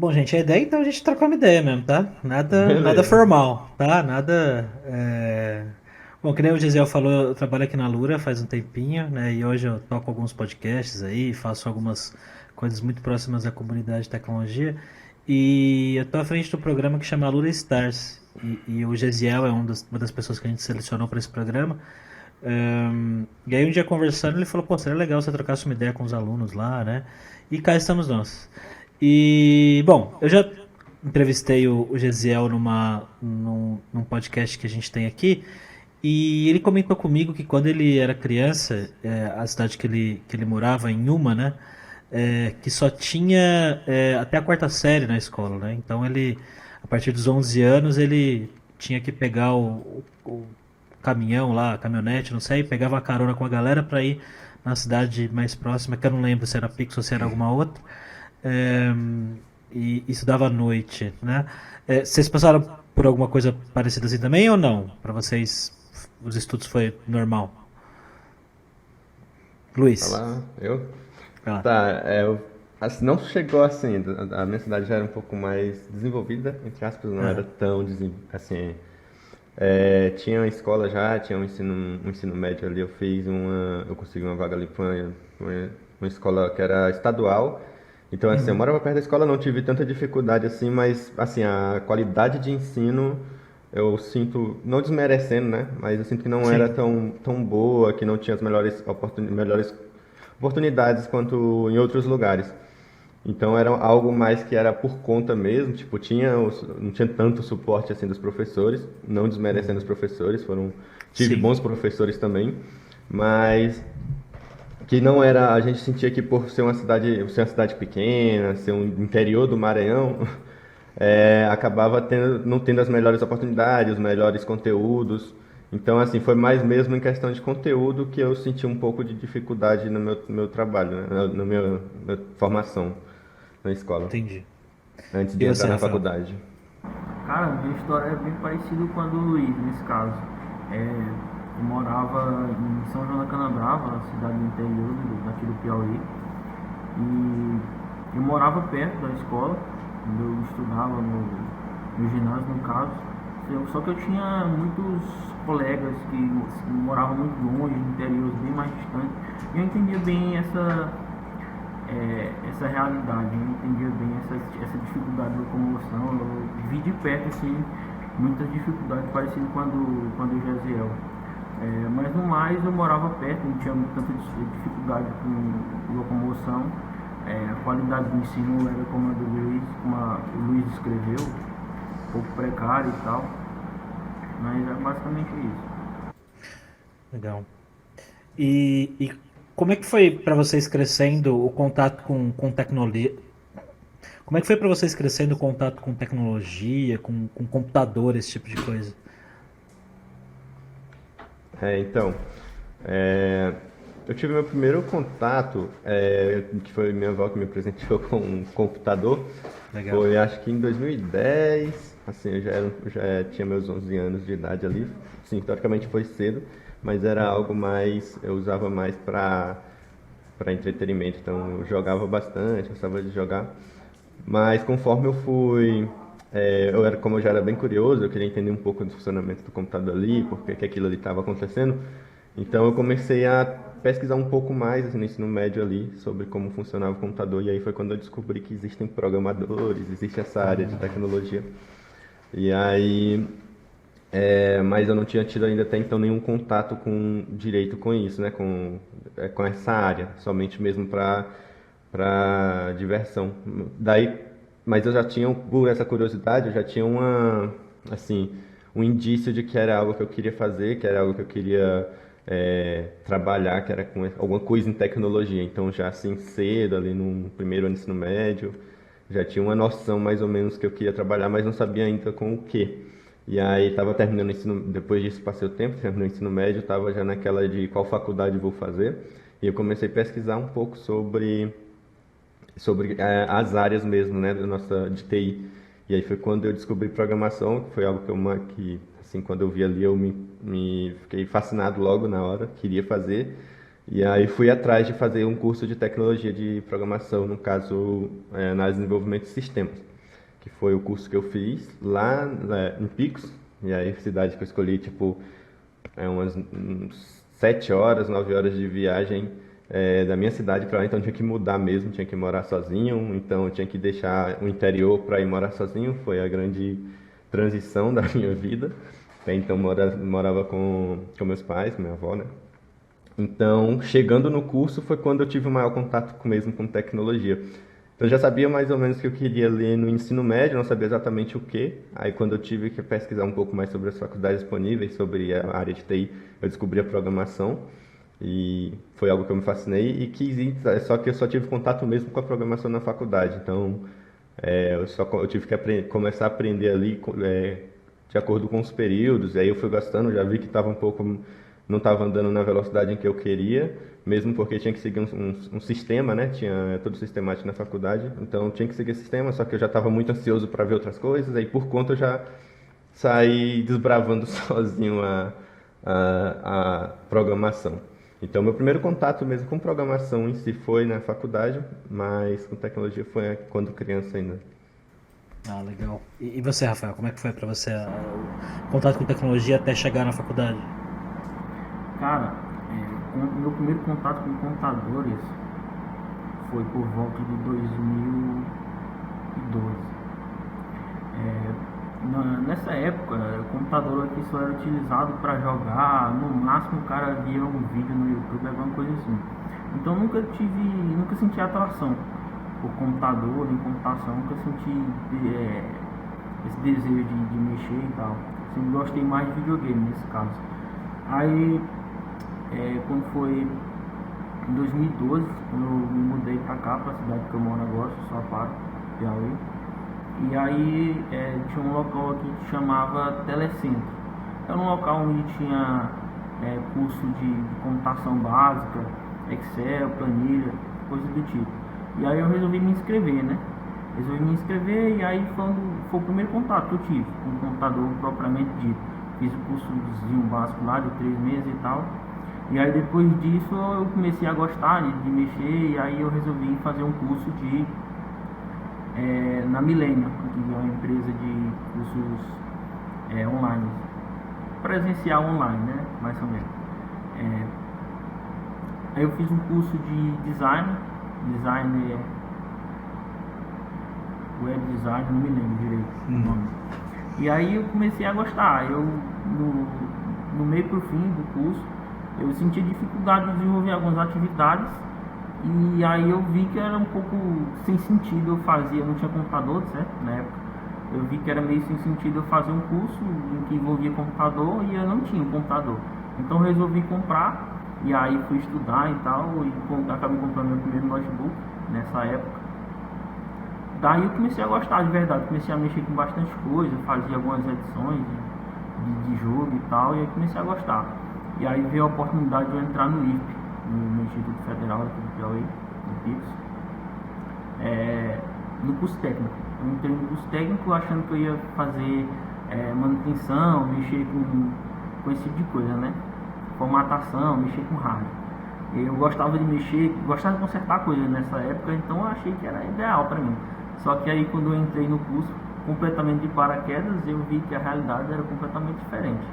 Bom, gente, a ideia então é a gente trocar uma ideia mesmo, tá? Nada Beleza. formal, tá? Nada. Bom, que nem o Gisele falou, eu trabalho aqui na Lura faz um tempinho, né? E hoje eu toco alguns podcasts aí, faço algumas coisas muito próximas da comunidade de tecnologia. E eu tô à frente do programa que chama Lura Stars. E o Gesiel é uma das pessoas que a gente selecionou para esse programa. E aí um dia conversando, ele falou, pô, seria legal você trocasse uma ideia com os alunos lá, né? E cá estamos nós. E, bom, eu já entrevistei o Gesiel num podcast que a gente tem aqui, e ele comentou comigo que quando ele era criança, a cidade que ele morava, em Uma, né? Que só tinha até a quarta série na escola, né? Então ele, a partir dos 11 anos, ele tinha que pegar o caminhão lá, caminhonete, não sei, pegava a carona com a galera para ir na cidade mais próxima, que eu não lembro se era Pix ou se era alguma outra. É, e isso dava à noite, né? Vocês passaram por alguma coisa parecida assim também ou não? Para vocês, os estudos foi normal? Luiz, Falar, eu? vai lá. Tá, assim, não chegou assim, a minha cidade já era um pouco mais desenvolvida, entre aspas, não era Aham. tão assim. Tinha uma escola já, tinha um ensino médio ali, eu consegui uma vaga ali para uma escola que era estadual. Então, assim, eu Uhum. morava perto da escola, não tive tanta dificuldade assim, mas, assim, a qualidade de ensino eu sinto, não desmerecendo, né? Mas eu sinto que não era Sim, tão boa, que não tinha as melhores oportunidades quanto em outros lugares. Então era algo mais que era por conta mesmo, tipo, não tinha tanto suporte assim dos professores, não desmerecendo os professores, tive sim. bons professores também, mas que não era, a gente sentia que por ser uma cidade pequena, ser um interior do Maranhão, acabava não tendo as melhores oportunidades, os melhores conteúdos. Então, assim, foi mais mesmo em questão de conteúdo que eu senti um pouco de dificuldade no meu trabalho, né? Na minha formação na escola, Entendi. antes E de entrar você, na Rafael? faculdade. Cara, minha história é bem parecida com a do Luiz, nesse caso. Eu morava em São João da Canabrava, cidade do interior daqui do Piauí, e eu morava perto da escola, onde eu estudava no ginásio, no caso. Só que eu tinha muitos colegas que moravam muito longe, no interior, bem mais distante, e eu entendia bem essa realidade, eu entendia bem essa dificuldade de locomoção, eu vi de perto assim, muitas dificuldades parecidas com a do Jaziel. Mas no mais eu morava perto, não tinha tanta dificuldade com locomoção. A qualidade do ensino era como a do Luiz, o Luiz descreveu, um pouco precária e tal, mas é basicamente isso. Legal. E como é que foi para vocês crescendo o contato com tecnologia? Como é que foi para vocês crescendo o contato com tecnologia, com computador, esse tipo de coisa? Então, é, eu tive meu primeiro contato, que foi minha avó que me presenteou com um computador, Legal. foi acho que em 2010, assim, eu já tinha meus 11 anos de idade ali, sim, teoricamente foi cedo, mas era algo mais, eu usava mais para entretenimento, então eu jogava bastante, gostava de jogar. Mas conforme eu fui, como eu já era bem curioso, eu queria entender um pouco do funcionamento do computador ali, por que aquilo ali estava acontecendo. Então eu comecei a pesquisar um pouco mais assim, no ensino médio ali sobre como funcionava o computador e aí foi quando eu descobri que existem programadores, existe essa área de tecnologia. E aí, mas eu não tinha tido ainda até então nenhum contato com direito com isso, né, com essa área, somente mesmo para diversão. Daí, mas eu já tinha, por essa curiosidade, eu já tinha assim, um indício de que era algo que eu queria fazer, que era algo que eu queria trabalhar, que era com alguma coisa em tecnologia. Então, já assim cedo, ali no primeiro ano do ensino médio, já tinha uma noção mais ou menos que eu queria trabalhar, mas não sabia ainda com o quê. E aí estava terminando o ensino, depois disso passei o tempo, terminei o ensino médio, estava já naquela de qual faculdade vou fazer. E eu comecei a pesquisar um pouco sobre as áreas mesmo, né, da nossa de TI. E aí foi quando eu descobri programação, que foi algo que assim, quando eu vi ali eu me fiquei fascinado logo na hora, queria fazer. E aí fui atrás de fazer um curso de tecnologia de programação, no caso, na área de desenvolvimento de sistemas. que foi o curso que eu fiz lá em Picos, e aí a cidade que eu escolhi, tipo, uns 7 horas, 9 horas de viagem da minha cidade para lá, então eu tinha que mudar mesmo, tinha que morar sozinho, então eu tinha que deixar o interior para ir morar sozinho, foi a grande transição da minha vida. Até então morava com meus pais, com minha avó, né? Então, chegando no curso foi quando eu tive o maior contato mesmo com tecnologia. Então, eu já sabia mais ou menos o que eu queria ler no ensino médio, não sabia exatamente o que. Aí, quando eu tive que pesquisar um pouco mais sobre as faculdades disponíveis, sobre a área de TI, eu descobri a programação. E foi algo que eu me fascinei e quis ir, só que eu só tive contato mesmo com a programação na faculdade. Então, eu tive que começar a aprender ali de acordo com os períodos. E aí eu fui gastando, já vi que estava não estava andando na velocidade em que eu queria, mesmo porque tinha que seguir um sistema, né? Tinha todo sistemático na faculdade, então tinha que seguir esse sistema, só que eu já estava muito ansioso para ver outras coisas, aí por conta eu já saí desbravando sozinho a programação. Então, meu primeiro contato mesmo com programação em si foi na faculdade, mas com tecnologia foi quando criança ainda. Ah, legal. E você, Rafael, como é que foi pra você o contato com tecnologia até chegar na faculdade? Cara, o meu primeiro contato com computadores foi por volta de 2012. Nessa época, o computador aqui só era utilizado para jogar, no máximo o cara via um vídeo no YouTube, alguma coisa assim. Então nunca senti atração por computador, em computação, nunca senti esse desejo de mexer e tal. Sempre gostei mais de videogame nesse caso. Aí, quando foi em 2012, quando eu me mudei pra cá, pra cidade que eu moro agora, Sossaparo, Piauí. E aí tinha um local aqui que chamava Telecentro. Era um local onde tinha curso de computação básica, Excel, planilha, coisa do tipo. E aí eu resolvi me inscrever, né? E aí foi o primeiro contato que eu tive com o computador propriamente dito. Fiz o cursozinho básico lá de 3 meses e tal. E aí depois disso eu comecei a gostar de mexer, e aí eu resolvi fazer um curso na Millennium, que é uma empresa de cursos online, presencial online, né? Mais ou menos. Aí eu fiz um curso de design web design, não me lembro direito o nome. E aí eu comecei a gostar. No meio pro fim do curso, eu senti dificuldade de desenvolver algumas atividades, e aí eu vi que era um pouco sem sentido eu não tinha computador, certo? Na época eu vi que era meio sem sentido eu fazer um curso em que envolvia computador e eu não tinha um computador. Então eu resolvi comprar, e aí fui estudar e tal, e acabei comprando meu primeiro notebook nessa época. Daí eu comecei a gostar de verdade, comecei a mexer com bastante coisa, fazia algumas edições de jogo e tal, e aí comecei a gostar. E aí veio a oportunidade de eu entrar no IFP, no Instituto Federal aqui do Piauí, no PIX, no curso técnico. Eu entrei no curso técnico achando que eu ia fazer manutenção, mexer com esse tipo de coisa, né? Formatação, mexer com hardware. Eu gostava de mexer, gostava de consertar coisas nessa época, então eu achei que era ideal para mim. Só que aí quando eu entrei no curso, completamente de paraquedas, eu vi que a realidade era completamente diferente.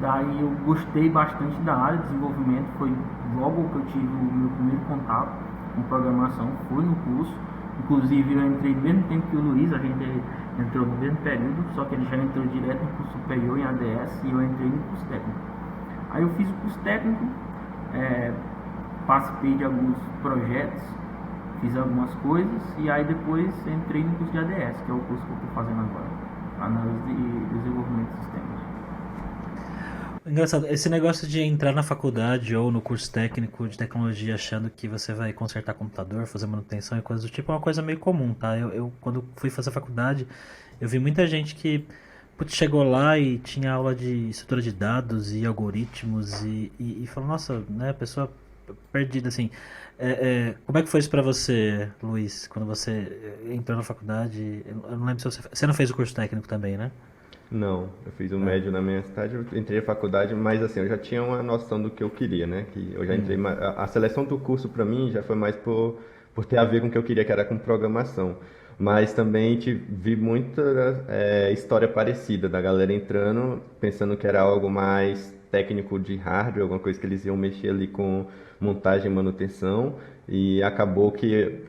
Daí eu gostei bastante da área de desenvolvimento, foi logo que eu tive o meu primeiro contato com programação, foi no curso. Inclusive eu entrei no mesmo tempo que o Luiz, a gente entrou no mesmo período, só que ele já entrou direto no curso superior em ADS e eu entrei no curso técnico. Aí eu fiz o curso técnico, participei de alguns projetos, fiz algumas coisas, e aí depois entrei no curso de ADS, que é o curso que eu estou fazendo agora, análise e desenvolvimento de sistemas. Engraçado, esse negócio de entrar na faculdade ou no curso técnico de tecnologia achando que você vai consertar computador, fazer manutenção e coisas do tipo é uma coisa meio comum, tá? Eu quando fui fazer faculdade, eu vi muita gente que chegou lá e tinha aula de estrutura de dados e algoritmos e falou, nossa, né, pessoa perdida, assim. Como é que foi isso pra você, Luiz, quando você entrou na faculdade? Eu não lembro se você não fez o curso técnico também, né? Não, eu fiz o médio na minha cidade, eu entrei na faculdade, mas assim, eu já tinha uma noção do que eu queria, né? Que eu já entrei, a seleção do curso para mim já foi mais por ter a ver com o que eu queria, que era com programação. Mas também vi muita história parecida da galera entrando, pensando que era algo mais técnico de hardware, alguma coisa que eles iam mexer ali com montagem e manutenção, e acabou que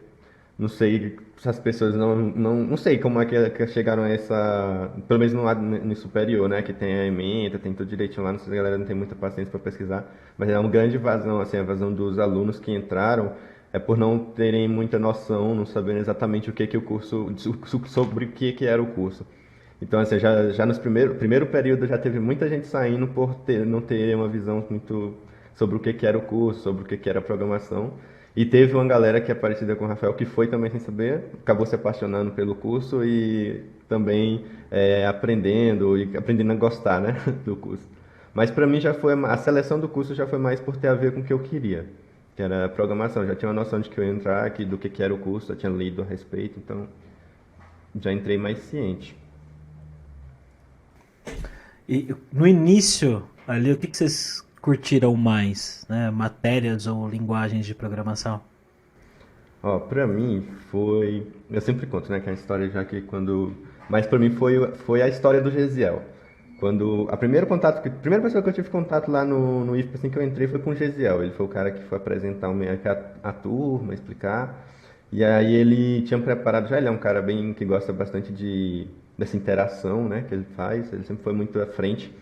não sei se as pessoas não sei como é que chegaram a essa, pelo menos no lado no superior, né, que tem a ementa, tem tudo direitinho lá, não sei se a galera não tem muita paciência para pesquisar, mas é uma grande vazão, assim, a vazão dos alunos que entraram é por não terem muita noção, não saberem exatamente o que que o curso, sobre o que era o curso. Então, assim, já nos primeiro período já teve muita gente saindo por não ter uma visão muito sobre o que era o curso, sobre o que era a programação. E teve uma galera que é parecida com o Rafael, que foi também sem saber, acabou se apaixonando pelo curso e também aprendendo e aprendendo a gostar, né, do curso. Mas para mim a seleção do curso já foi mais por ter a ver com o que eu queria, que era programação. Eu já tinha uma noção de que eu ia entrar, do que era o curso, eu tinha lido a respeito, então já entrei mais ciente. E no início, ali, o que vocês curtiram mais, né? Matérias ou linguagens de programação? Ó, pra mim foi. Eu sempre conto, né, que é a história já que quando. Mas pra mim foi a história do Gesiel. Quando. A primeira pessoa que eu tive contato lá no IFP, assim que eu entrei, foi com o Gesiel. Ele foi o cara que foi apresentar a turma, explicar. E aí ele tinha preparado, já ele é um cara bem que gosta bastante dessa interação, né, que ele faz. Ele sempre foi muito à frente.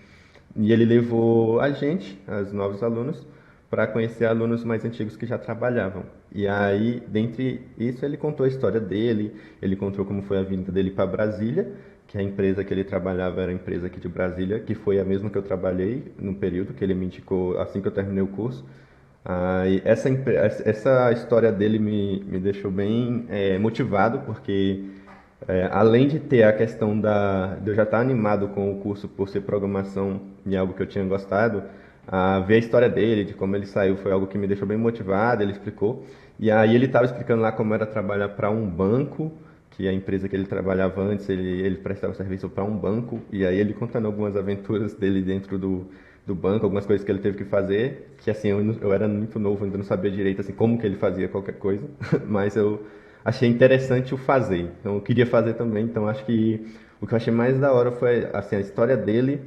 E ele levou a gente, os novos alunos, para conhecer alunos mais antigos que já trabalhavam. E aí, dentre isso, ele contou a história dele, ele contou como foi a vinda dele para Brasília, que a empresa que ele trabalhava era a empresa aqui de Brasília, que foi a mesma que eu trabalhei no período que ele me indicou assim que eu terminei o curso. E essa história dele me deixou bem motivado, porque além de ter a questão de eu já estar animado com o curso por ser programação e algo que eu tinha gostado, ver a história dele, de como ele saiu, foi algo que me deixou bem motivado, ele explicou. E aí ele estava explicando lá como era trabalhar para um banco, que a empresa que ele trabalhava antes, ele prestava serviço para um banco, e aí ele contando algumas aventuras dele dentro do banco, algumas coisas que ele teve que fazer, que assim, eu era muito novo, ainda não sabia direito assim como que ele fazia qualquer coisa, mas eu achei interessante o fazer. Então eu queria fazer também, então acho que o que eu achei mais da hora foi assim a história dele.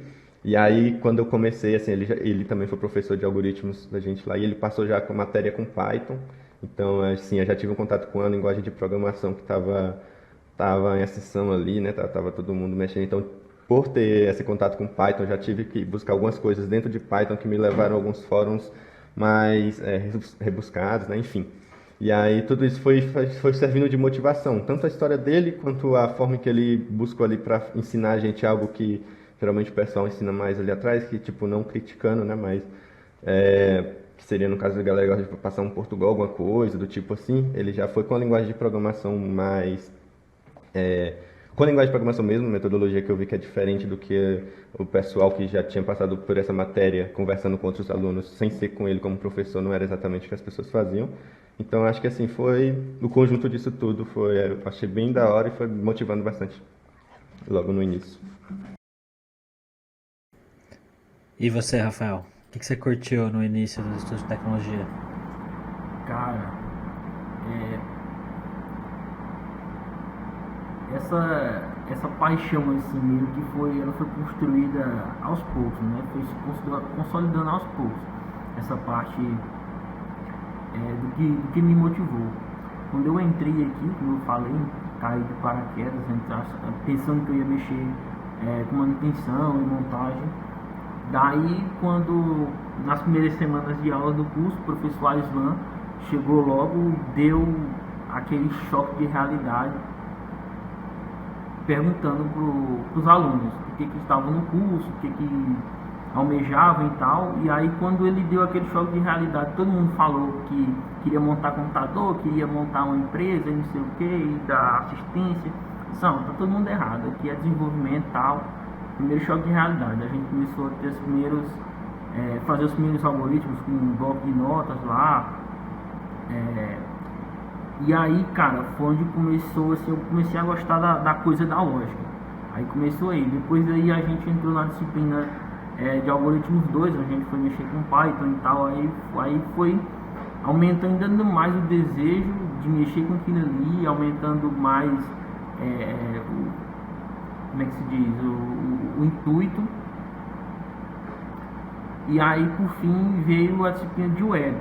E aí quando eu comecei, assim, ele também foi professor de algoritmos da gente lá, e ele passou já com matéria com Python. Então, assim, eu já tive um contato com a linguagem de programação que estava em ascensão ali, né? Tava todo mundo mexendo. Então, por ter esse contato com Python, já tive que buscar algumas coisas dentro de Python que me levaram a alguns fóruns mais rebuscados, né? Enfim. E aí tudo isso foi servindo de motivação, tanto a história dele quanto a forma que ele buscou ali para ensinar a gente algo que geralmente o pessoal ensina mais ali atrás, que tipo não criticando, né? Mas que seria no caso da galera que gosta de passar um Portugal, alguma coisa do tipo assim. Ele já foi com a linguagem de programação mais com a linguagem de programação mesmo, metodologia que eu vi que é diferente do que o pessoal que já tinha passado por essa matéria, conversando com outros alunos, sem ser com ele como professor, não era exatamente o que as pessoas faziam. Então, acho que assim, foi o conjunto disso tudo, eu achei bem da hora e foi me motivando bastante logo no início. E você, Rafael? O que você curtiu no início dos estudos de tecnologia? Cara, essa paixão assim meio que ela foi construída aos poucos, né? Foi se consolidando aos poucos. Essa parte do que me motivou. Quando eu entrei aqui, como eu falei, caí de paraquedas, pensando que eu ia mexer com manutenção e montagem. Daí, quando nas primeiras semanas de aula do curso, o professor Aislan chegou logo e deu aquele choque de realidade, perguntando para os alunos o que estavam no curso, o que almejavam e tal. E aí quando ele deu aquele choque de realidade, todo mundo falou que queria montar computador, queria montar uma empresa, não sei o que, e dar assistência. Não, tá todo mundo errado, aqui é desenvolvimento e tal. Primeiro choque de realidade, a gente começou a ter fazer os primeiros algoritmos com um bloco de notas lá. E aí, cara, foi onde começou, assim, eu comecei a gostar da coisa da lógica. Aí começou aí. Depois aí a gente entrou na disciplina de algoritmos 2, a gente foi mexer com Python e tal. Aí foi aumentando ainda mais o desejo de mexer com aquilo ali, aumentando mais, como é que se diz, o intuito. E aí, por fim, veio a disciplina de web,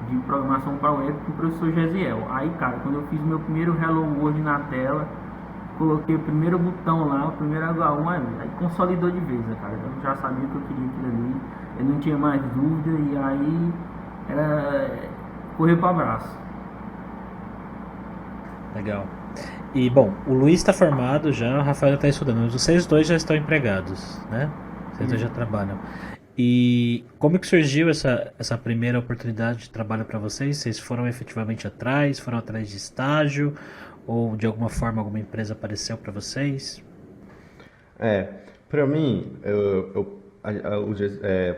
de programação para web, com o professor Gesiel. Aí, cara, quando eu fiz meu primeiro Hello World na tela, coloquei o primeiro botão lá, o primeiro H1, aí consolidou de vez, né, cara? Eu já sabia que eu queria aquilo ali, eu não tinha mais dúvida, e aí era correr para o abraço. Legal. E, bom, o Luiz está formado já, o Rafael está estudando. Vocês dois já estão empregados, né? Vocês dois já trabalham. E como que surgiu essa primeira oportunidade de trabalho para vocês? Vocês foram efetivamente atrás? Foram atrás de estágio? Ou de alguma forma alguma empresa apareceu para vocês? Para mim,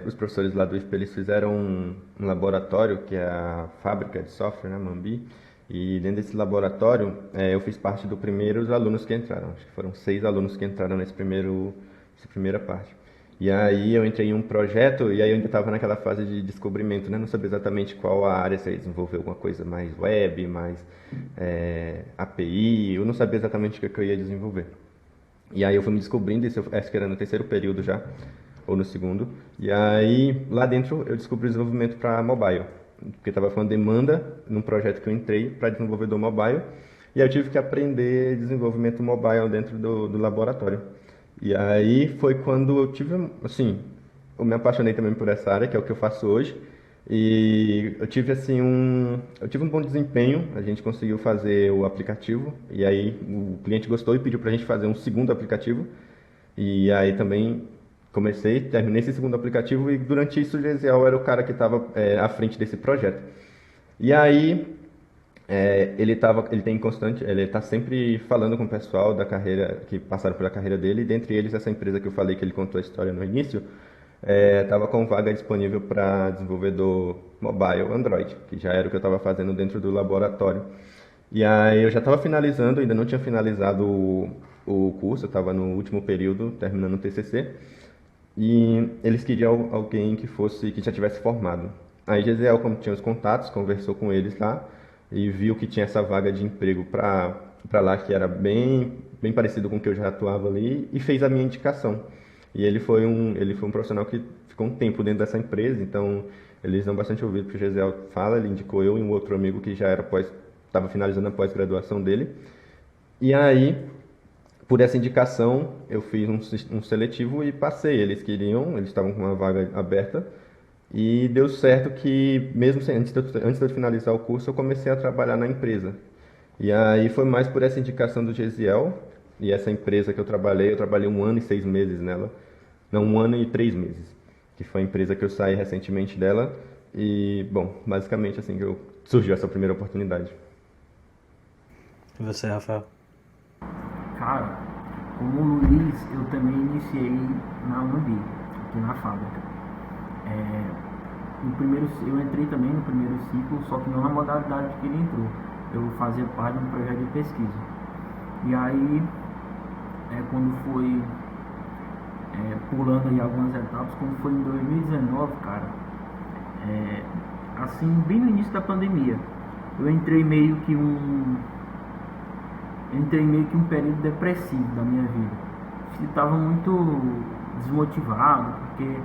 os professores lá do IFP, eles fizeram um laboratório, que é a fábrica de software, né, Mambi, e dentro desse laboratório eu fiz parte dos primeiros alunos que entraram. Acho que foram 6 alunos que entraram nessa primeira parte. E aí eu entrei em um projeto, e aí eu ainda estava naquela fase de descobrimento, né? Não sabia exatamente qual a área, se ia desenvolver alguma coisa mais web, mais API, eu não sabia exatamente o que eu ia desenvolver. E aí eu fui me descobrindo, isso acho que era no terceiro período já, ou no segundo, e aí lá dentro eu descobri o desenvolvimento para mobile, porque estava com uma demanda num projeto que eu entrei para desenvolvedor mobile, e aí eu tive que aprender desenvolvimento mobile dentro do laboratório. E aí foi quando eu tive, assim, eu me apaixonei também por essa área, que é o que eu faço hoje. E eu tive, assim, um bom desempenho, a gente conseguiu fazer o aplicativo. E aí o cliente gostou e pediu pra gente fazer um segundo aplicativo. E aí também terminei esse segundo aplicativo, e durante isso o Gesiel era o cara que estava à frente desse projeto. E aí ele está sempre falando com o pessoal da carreira, que passaram pela carreira dele, e dentre eles essa empresa que eu falei que ele contou a história no início, estava com vaga disponível para desenvolvedor mobile Android, que já era o que eu estava fazendo dentro do laboratório. E aí eu já estava finalizando, ainda não tinha finalizado o curso, eu estava no último período, terminando o TCC, e eles queriam alguém que já tivesse formado. Aí Gesiel, como tinha os contatos, conversou com eles lá, e viu que tinha essa vaga de emprego para lá, que era bem parecido com o que eu já atuava ali, e fez a minha indicação. E ele foi um profissional que ficou um tempo dentro dessa empresa, então eles dão bastante ouvido para o Gesiel fala, ele indicou eu e um outro amigo que já estava finalizando a pós-graduação dele. E aí, por essa indicação, eu fiz um seletivo e passei. Eles estavam com uma vaga aberta, e deu certo que, mesmo antes de eu finalizar o curso, eu comecei a trabalhar na empresa. E aí foi mais por essa indicação do Gesiel, e essa empresa que eu trabalhei 1 ano e 6 meses nela. Não, 1 ano e 3 meses, que foi a empresa que eu saí recentemente dela. E, bom, basicamente assim que surgiu essa primeira oportunidade. E você, Rafael? Cara, como o Luiz, eu também iniciei na Mambi, aqui na fábrica. Eu entrei também no primeiro ciclo, só que não na modalidade que ele entrou. Eu fazia parte de um projeto de pesquisa. E aí, quando foi pulando aí algumas etapas, quando foi em 2019, cara, assim, bem no início da pandemia, eu entrei meio que um período depressivo da minha vida. Eu estava muito desmotivado, porque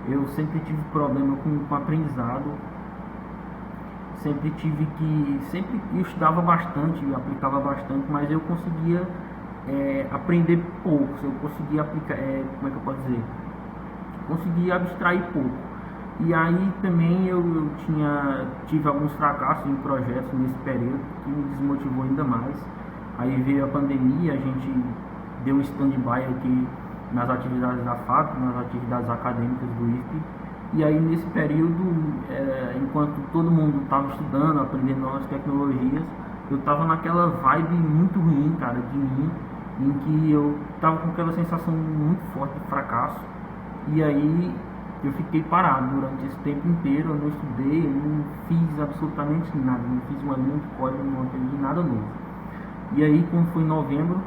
eu sempre tive problema com aprendizado, sempre eu estudava bastante, eu aplicava bastante, mas eu conseguia aprender pouco, eu conseguia aplicar, como é que eu posso dizer? Conseguia abstrair pouco. E aí também eu tive alguns fracassos em projetos nesse período, que me desmotivou ainda mais. Aí veio a pandemia, a gente deu um stand-by aqui nas atividades da fábrica, nas atividades acadêmicas do IFP. E aí nesse período, enquanto todo mundo estava estudando, aprendendo novas tecnologias, eu estava naquela vibe muito ruim, cara, de mim, em que eu estava com aquela sensação muito forte de fracasso. E aí eu fiquei parado durante esse tempo inteiro, eu não estudei, eu não fiz absolutamente nada, não fiz uma linha de código, não aprendi nada novo. E aí, quando foi em novembro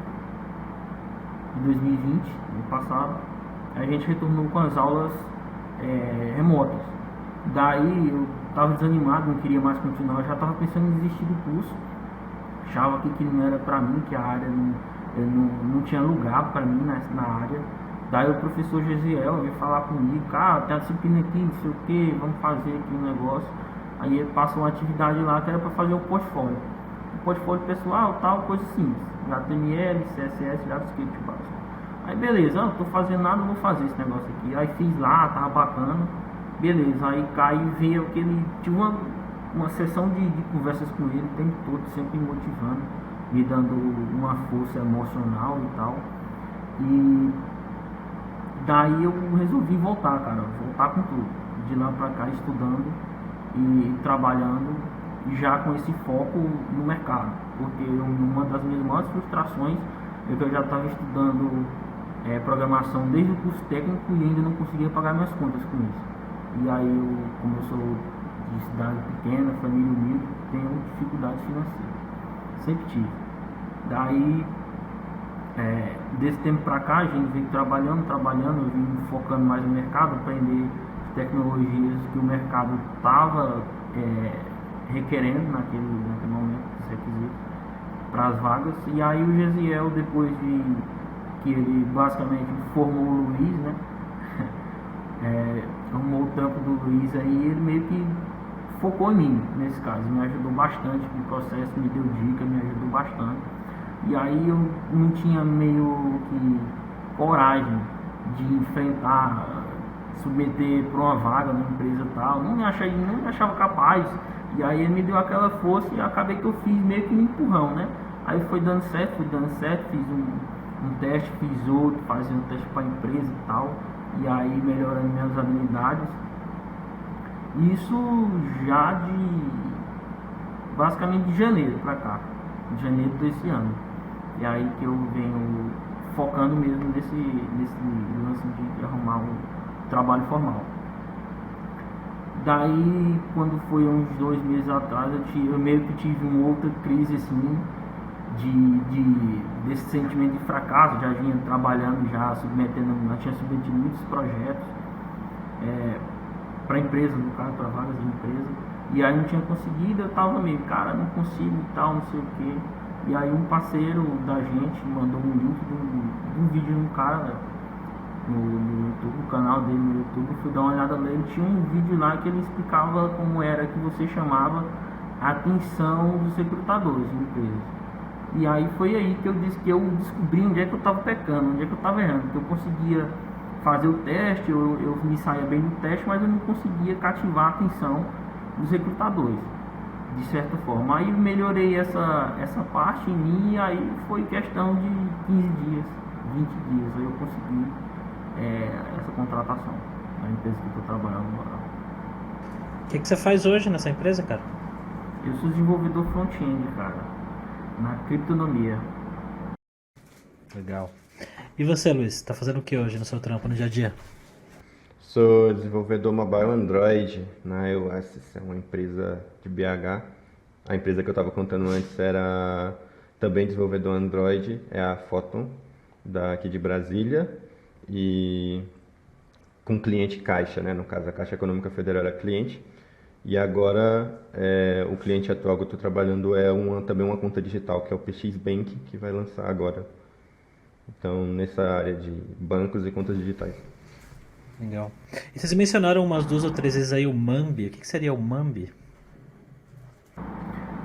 de 2020, ano passado, a gente retornou com as aulas remotas. Daí eu estava desanimado, não queria mais continuar, eu já estava pensando em desistir do curso, achava que não era para mim, que a área não tinha lugar para mim na área. Daí o professor Gesiel veio falar comigo, cara, tem a disciplina aqui, não sei o que, vamos fazer aqui um negócio. Aí ele passou uma atividade lá que era para fazer um portfólio. Um portfólio pessoal, tal, coisa simples. HTML, CSS, JavaScript básico. Aí beleza, não tô fazendo nada, vou fazer esse negócio aqui. Aí fiz lá, tava bacana. Beleza, aí Caio veio que ele tinha uma sessão de conversas com ele o tempo todo, sempre me motivando, me dando uma força emocional e tal. E daí eu resolvi voltar, cara, voltar com tudo. De lá pra cá estudando e trabalhando já com esse foco no mercado. Porque uma das minhas maiores frustrações é que eu já estava estudando programação desde o curso técnico e ainda não conseguia pagar minhas contas com isso. E aí como eu sou de cidade pequena, família humilde, tenho dificuldades financeiras. Sempre tive. Daí, desse tempo pra cá, a gente veio trabalhando, eu vim focando mais no mercado, aprender tecnologias que o mercado estava requerendo naquele momento, os requisitos para as vagas. E aí o Gesiel, depois de que ele basicamente formou o Luiz, né? Arrumou o trampo do Luiz aí, ele meio que focou em mim, nesse caso, me ajudou bastante no processo, me deu dica, me ajudou bastante. E aí eu não tinha meio que coragem de enfrentar, submeter para uma vaga na empresa e tal, não me achava capaz. E aí ele me deu aquela força e acabei que eu fiz meio que um empurrão, né? Aí foi dando certo, fiz um teste, fiz outro, fazia um teste para a empresa e tal, e aí melhorando minhas habilidades. Isso já basicamente de janeiro para cá, de janeiro desse ano. E aí que eu venho focando mesmo nesse lance de arrumar um trabalho formal. Daí, quando foi uns 2 meses atrás, eu meio que tive uma outra crise assim, desse sentimento de fracasso. Já vinha trabalhando, já tinha submetido muitos projetos para empresa, no caso, para vagas de empresa, e aí não tinha conseguido. Eu tava meio, cara, não consigo e tal, não sei o que. E aí um parceiro da gente mandou um link de um vídeo de um cara no YouTube, no canal dele no YouTube. Eu fui dar uma olhada nele, tinha um vídeo lá que ele explicava como era que você chamava a atenção dos recrutadores de empresas. E aí foi aí que eu descobri onde é que eu estava pecando, onde é que eu estava errando, que eu conseguia fazer o teste, eu me saía bem no teste, mas eu não conseguia cativar a atenção dos recrutadores, de certa forma. Aí eu melhorei essa parte em mim, e aí foi questão de 15 dias, 20 dias, aí eu consegui essa contratação na empresa que eu estou trabalhando agora. O que você faz hoje nessa empresa, cara? Eu sou desenvolvedor front-end, cara, na criptonomia. Legal. E você, Luiz, tá fazendo o que hoje no seu trampo, no dia a dia? Sou desenvolvedor mobile Android na EOS, é uma empresa de BH. A empresa que eu estava contando antes era também desenvolvedor Android, é a Photon, daqui de Brasília, e com cliente Caixa, né? No caso, a Caixa Econômica Federal era cliente. E agora o cliente atual que eu estou trabalhando é também uma conta digital, que é o PX Bank, que vai lançar agora. Então, nessa área de bancos e contas digitais. Legal. E vocês mencionaram umas 2 ou 3 vezes aí o Mambi. O que seria o Mambi?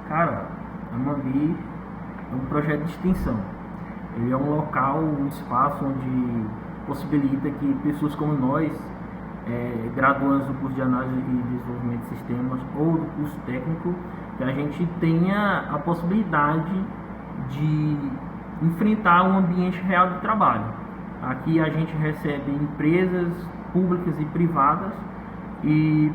Cara, a Mambi é um projeto de extensão. Ele é um local, um espaço onde possibilita que pessoas como nós, graduandos do curso de análise e desenvolvimento de sistemas ou do curso técnico, que a gente tenha a possibilidade de enfrentar um ambiente real de trabalho. Aqui a gente recebe empresas públicas e privadas, e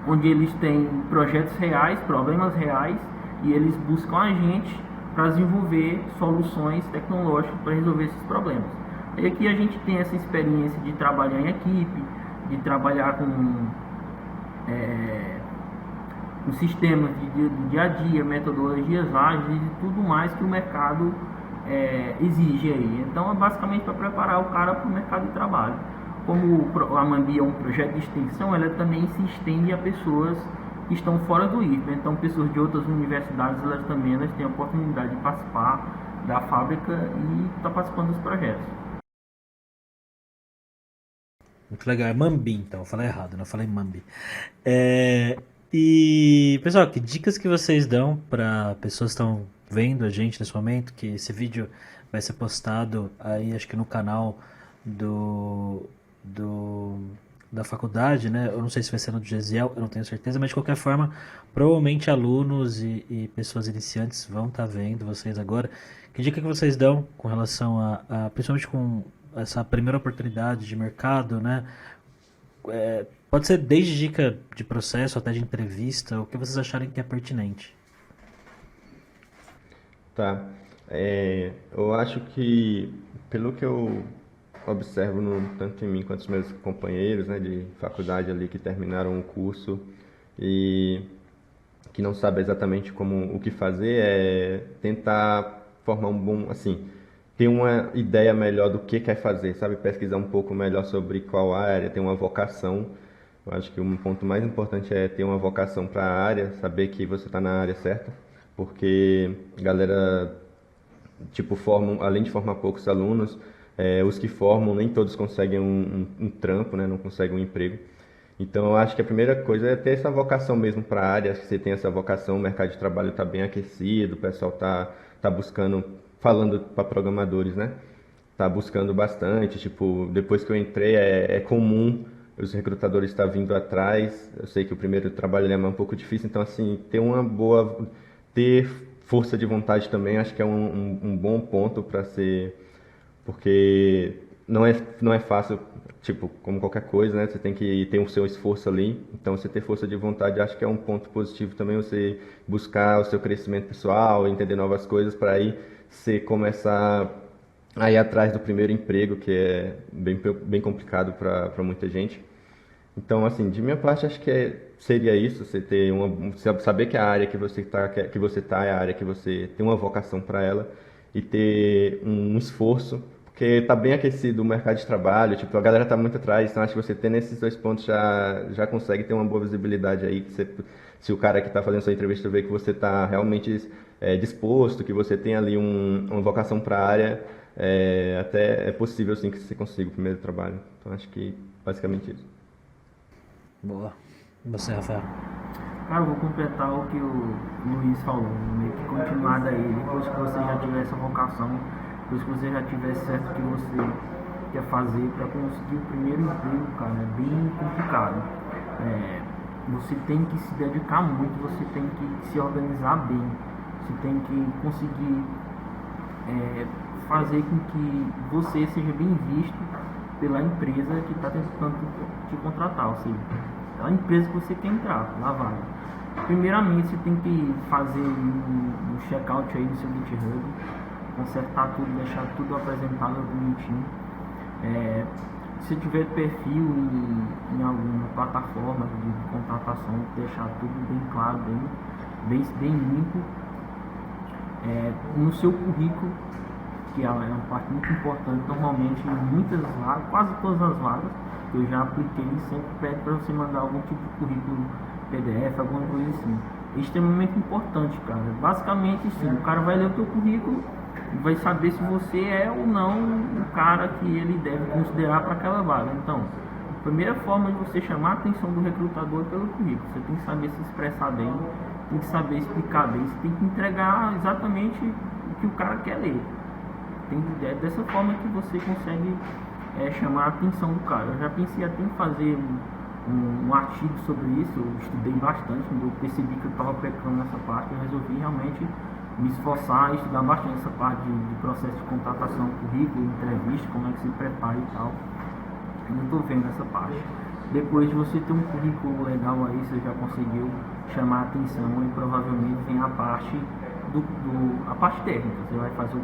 onde eles têm projetos reais, problemas reais, e eles buscam a gente para desenvolver soluções tecnológicas para resolver esses problemas. E aqui a gente tem essa experiência de trabalhar em equipe, de trabalhar com sistemas de dia a dia, metodologias ágeis e tudo mais que o mercado exige aí. Então é basicamente para preparar o cara para o mercado de trabalho. Como a Mambi é um projeto de extensão, ela também se estende a pessoas que estão fora do IFBA. Então, pessoas de outras universidades, elas têm a oportunidade de participar da fábrica e estar participando dos projetos. Muito legal, é Mambi, então, eu falei errado, não eu falei Mambi. E, pessoal, que dicas que vocês dão para pessoas que estão vendo a gente nesse momento, que esse vídeo vai ser postado aí, acho que no canal do, do da faculdade, né? Eu não sei se vai ser no do Gesiel, eu não tenho certeza, mas de qualquer forma, provavelmente alunos e pessoas iniciantes vão estar vendo vocês agora. Que dica que vocês dão com relação principalmente com essa primeira oportunidade de mercado, né? Pode ser desde dica de processo até de entrevista, o que vocês acharem que é pertinente. Tá. Eu acho que, pelo que eu observo tanto em mim quanto os meus companheiros, né, de faculdade ali que terminaram o curso e que não sabem exatamente o que fazer, é tentar formar um bom, assim, ter uma ideia melhor do que quer fazer, sabe? Pesquisar um pouco melhor sobre qual área, ter uma vocação. Eu acho que um ponto mais importante é ter uma vocação para a área, saber que você está na área certa, porque a galera, tipo, formam, além de formar poucos alunos, os que formam nem todos conseguem um trampo, né? Não conseguem um emprego. Então, eu acho que a primeira coisa é ter essa vocação mesmo para a área. Acho que você tem essa vocação, o mercado de trabalho está bem aquecido, o pessoal tá buscando, falando para programadores, né? Tá buscando bastante. Tipo, depois que eu entrei, é comum os recrutadores estar vindo atrás. Eu sei que o primeiro trabalho é um pouco difícil, então, assim, ter força de vontade também, acho que é um bom ponto para ser, porque não é fácil, tipo, como qualquer coisa, né? Você tem que ter o seu esforço ali. Então, você ter força de vontade, acho que é um ponto positivo também, você buscar o seu crescimento pessoal, entender novas coisas, para aí você começar a ir atrás do primeiro emprego, que é bem complicado para muita gente. Então, assim, de minha parte, acho que seria isso, você ter saber que a área que você tá é a área que você tem uma vocação para ela e ter um esforço, porque está bem aquecido o mercado de trabalho, tipo, a galera está muito atrás, então acho que você tendo esses dois pontos já consegue ter uma boa visibilidade aí, se o cara que está fazendo sua entrevista vê que você está realmente disposto, que você tem ali uma vocação para a área, até é possível sim que você consiga o primeiro trabalho. Então acho que basicamente isso. Boa. E você, Rafael? Cara, eu vou completar o que o Luiz falou, meio que continuar daí, depois que você já tiver essa vocação, depois que você já tiver certo o que você quer fazer para conseguir o primeiro emprego, cara, é bem complicado. Você tem que se dedicar muito, você tem que se organizar bem, você tem que conseguir fazer com que você seja bem visto pela empresa que está tentando te contratar, ou seja, é a empresa que você quer entrar, lá vai. Primeiramente, você tem que fazer um check-out aí no seu GitHub, consertar tudo, deixar tudo apresentado bonitinho. Se tiver perfil em alguma plataforma de contratação, deixar tudo bem claro, bem limpo. No seu currículo, que é uma parte muito importante, normalmente em muitas vagas, quase todas as vagas que eu já apliquei, sempre pede para você mandar algum tipo de currículo PDF, alguma coisa assim. É extremamente importante, cara. Basicamente, sim, o cara vai ler o teu currículo e vai saber se você é ou não o cara que ele deve considerar para aquela vaga. Então, a primeira forma de você chamar a atenção do recrutador é pelo currículo. Você tem que saber se expressar bem, tem que saber explicar bem, você tem que entregar exatamente o que o cara quer ler. É dessa forma que você consegue chamar a atenção do cara. Eu já pensei até em fazer um artigo sobre isso, eu estudei bastante, eu percebi que eu estava pecando nessa parte, eu resolvi realmente me esforçar e estudar bastante essa parte de processo de contratação, currículo, entrevista, como é que se prepara e tal. Eu não estou vendo essa parte. Depois de você ter um currículo legal aí, você já conseguiu chamar a atenção e provavelmente vem a parte a parte técnica. Você vai fazer o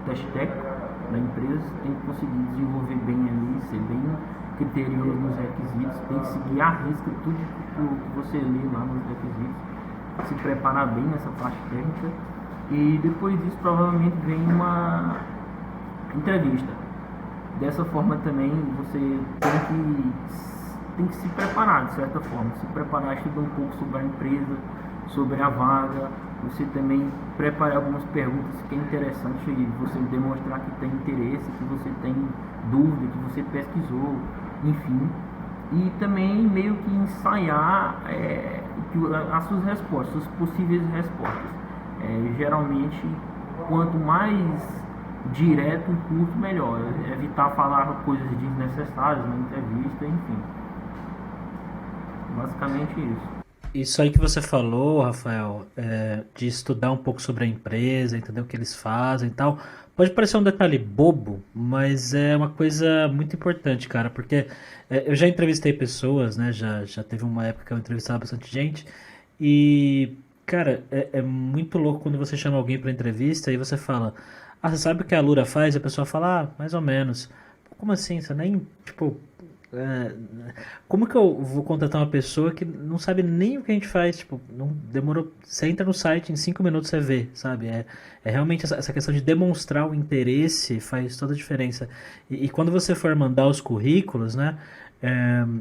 teste técnico da empresa, você tem que conseguir desenvolver bem ali, ser bem criterioso nos requisitos, tem que seguir à risca tudo que você lê lá nos requisitos, se preparar bem nessa parte técnica e depois disso provavelmente vem uma entrevista. Dessa forma também você tem que tem que se preparar, de certa forma. Se preparar, estudar um pouco sobre a empresa, sobre a vaga. Você também preparar algumas perguntas que é interessante você demonstrar que tem interesse, que você tem dúvida, que você pesquisou, enfim. E também meio que ensaiar as suas respostas, as possíveis respostas. Geralmente, quanto mais direto e curto, melhor. Evitar falar coisas desnecessárias na entrevista, enfim. Basicamente isso. Isso aí que você falou, Rafael, de estudar um pouco sobre a empresa, entender o que eles fazem e tal, pode parecer um detalhe bobo, mas é uma coisa muito importante, cara, porque eu já entrevistei pessoas, né, já teve uma época que eu entrevistava bastante gente, e, cara, é muito louco quando você chama alguém para entrevista e você fala, ah, você sabe o que a Lura faz? E a pessoa fala, ah, mais ou menos. Como assim? Você nem, tipo, é, como que eu vou contratar uma pessoa que não sabe nem o que a gente faz? Tipo, não demorou. Você entra no site, em 5 minutos você vê, sabe? É realmente essa questão de demonstrar o interesse faz toda a diferença. E quando você for mandar os currículos, né?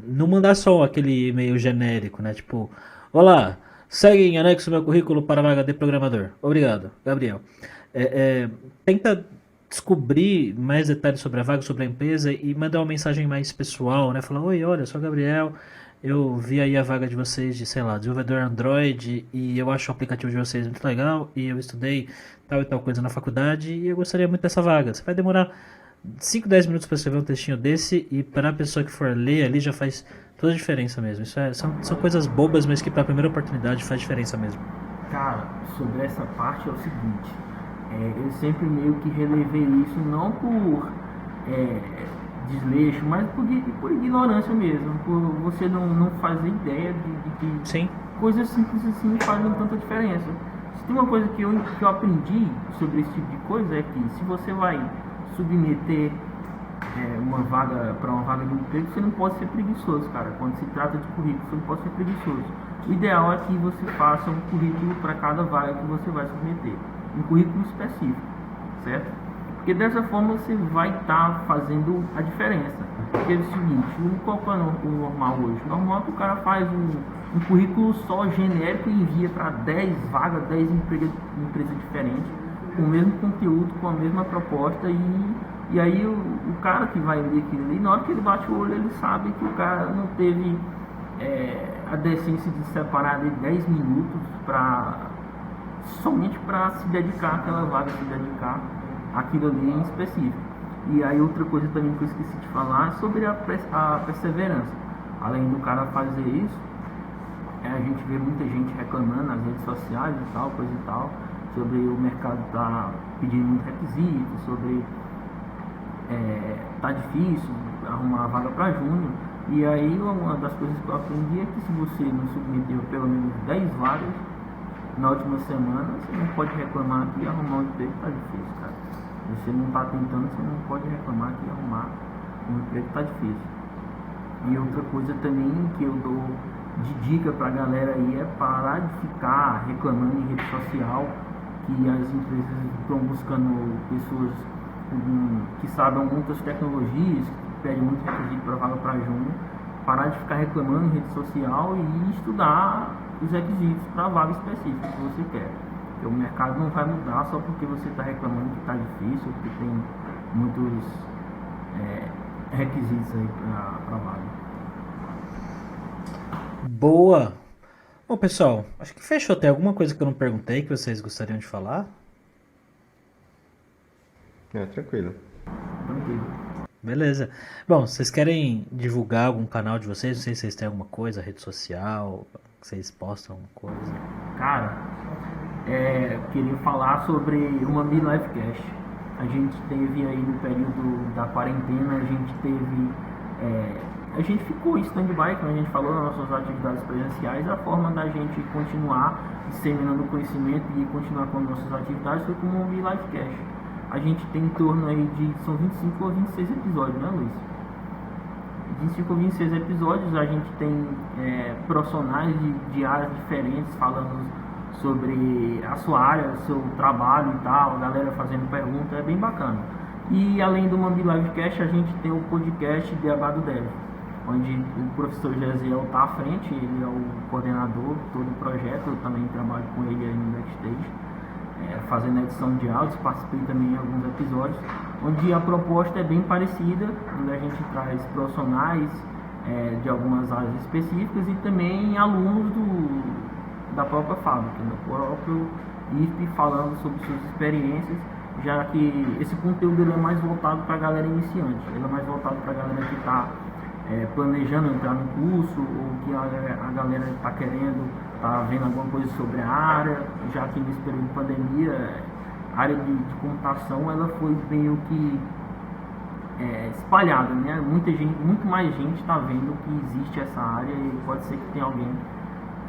Não mandar só aquele e-mail genérico, né? Tipo, olá, segue em anexo meu currículo para a vaga de programador. Obrigado, Gabriel. Tenta descobrir mais detalhes sobre a vaga, sobre a empresa e mandar uma mensagem mais pessoal, né? Falar, oi, olha, eu sou o Gabriel, eu vi aí a vaga de vocês de, sei lá, desenvolvedor Android e eu acho o aplicativo de vocês muito legal e eu estudei tal e tal coisa na faculdade e eu gostaria muito dessa vaga. Você vai demorar 5, 10 minutos para escrever um textinho desse e para a pessoa que for ler ali já faz toda a diferença mesmo. Isso são coisas bobas, mas que para a primeira oportunidade faz diferença mesmo. Cara, sobre essa parte é o seguinte, eu sempre meio que relevei isso não por desleixo, mas por ignorância mesmo, por você não fazer ideia de que Sim. coisas simples assim fazem tanta diferença. Se tem uma coisa que eu aprendi sobre esse tipo de coisa é que se você vai submeter uma vaga para uma vaga de emprego, você não pode ser preguiçoso, cara. Quando se trata de currículo, você não pode ser preguiçoso. O ideal é que você faça um currículo para cada vaga que você vai submeter, um currículo específico, certo? Porque dessa forma você vai estar fazendo a diferença. Porque é o seguinte, qual é o normal hoje? O normal é que o cara faz um currículo só genérico e envia para 10 vagas, 10 empresas diferentes, com o mesmo conteúdo, com a mesma proposta e aí o cara que vai ler aquilo ali, na hora que ele bate o olho, ele sabe que o cara não teve a decência de separar ali 10 minutos somente para se dedicar àquela vaga, se dedicar àquilo ali em específico. E aí outra coisa também que eu esqueci de falar sobre a perseverança. Além do cara fazer isso, a gente vê muita gente reclamando nas redes sociais e tal, coisa e tal, sobre o mercado tá pedindo muito requisito, sobre tá difícil arrumar a vaga para júnior. E aí uma das coisas que eu aprendi é que se você não submeteu pelo menos 10 vagas na última semana, você não pode reclamar que arrumar um emprego tá difícil, cara. Você não tá tentando, você não pode reclamar que arrumar um emprego tá difícil. E outra coisa também que eu dou de dica pra galera aí é parar de ficar reclamando em rede social que as empresas estão buscando pessoas que sabem muitas tecnologias, que pedem muito requisito para vaga para júnior, parar de ficar reclamando em rede social e estudar os requisitos para a vaga específica que você quer. Porque o mercado não vai mudar só porque você está reclamando que está difícil, que tem muitos requisitos aí para a vaga. Boa! Bom, pessoal, acho que fechou. Tem alguma coisa que eu não perguntei que vocês gostariam de falar? Tranquilo. Tranquilo. Beleza. Bom, vocês querem divulgar algum canal de vocês? Não sei se vocês têm alguma coisa, rede social, que vocês postam alguma coisa. Cara, queria falar sobre uma MeLifeCast. A gente teve aí no período da quarentena, a gente ficou em stand-by, como a gente falou nas nossas atividades presenciais. A forma da gente continuar disseminando conhecimento e continuar com as nossas atividades foi com o MeLifeCast. A gente tem em torno aí são 25 ou 26 episódios, né, Luiz? 25 ou 26 episódios, a gente tem profissionais de áreas diferentes falando sobre a sua área, o seu trabalho e tal, a galera fazendo perguntas, é bem bacana. E além do Mambi Livecast, a gente tem o podcast DH do Dev. onde o professor Gesiel está à frente, ele é o coordenador de todo o projeto, eu também trabalho com ele aí no backstage, fazendo edição de áudios, participei também em alguns episódios, onde a proposta é bem parecida, onde a gente traz profissionais de algumas áreas específicas e também alunos da própria fábrica, do próprio IFP, falando sobre suas experiências, já que esse conteúdo ele é mais voltado para a galera iniciante, ele é mais voltado para a galera que está planejando entrar no curso, ou que a galera está querendo, está vendo alguma coisa sobre a área, já que nesse período de pandemia, a área de computação ela foi meio que espalhada, né? Muito mais gente está vendo que existe essa área e pode ser que tenha alguém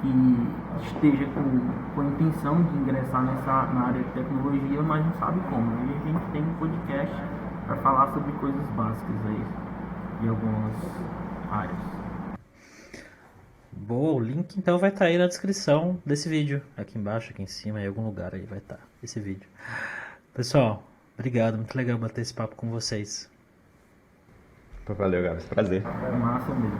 que esteja com a intenção de ingressar na área de tecnologia, mas não sabe como. E a gente tem um podcast para falar sobre coisas básicas aí, de algumas áreas. Boa, o link então vai estar aí na descrição desse vídeo, aqui embaixo, aqui em cima, em algum lugar aí vai estar esse vídeo. Pessoal, obrigado, muito legal bater esse papo com vocês. Valeu, Gabs, prazer. Massa mesmo.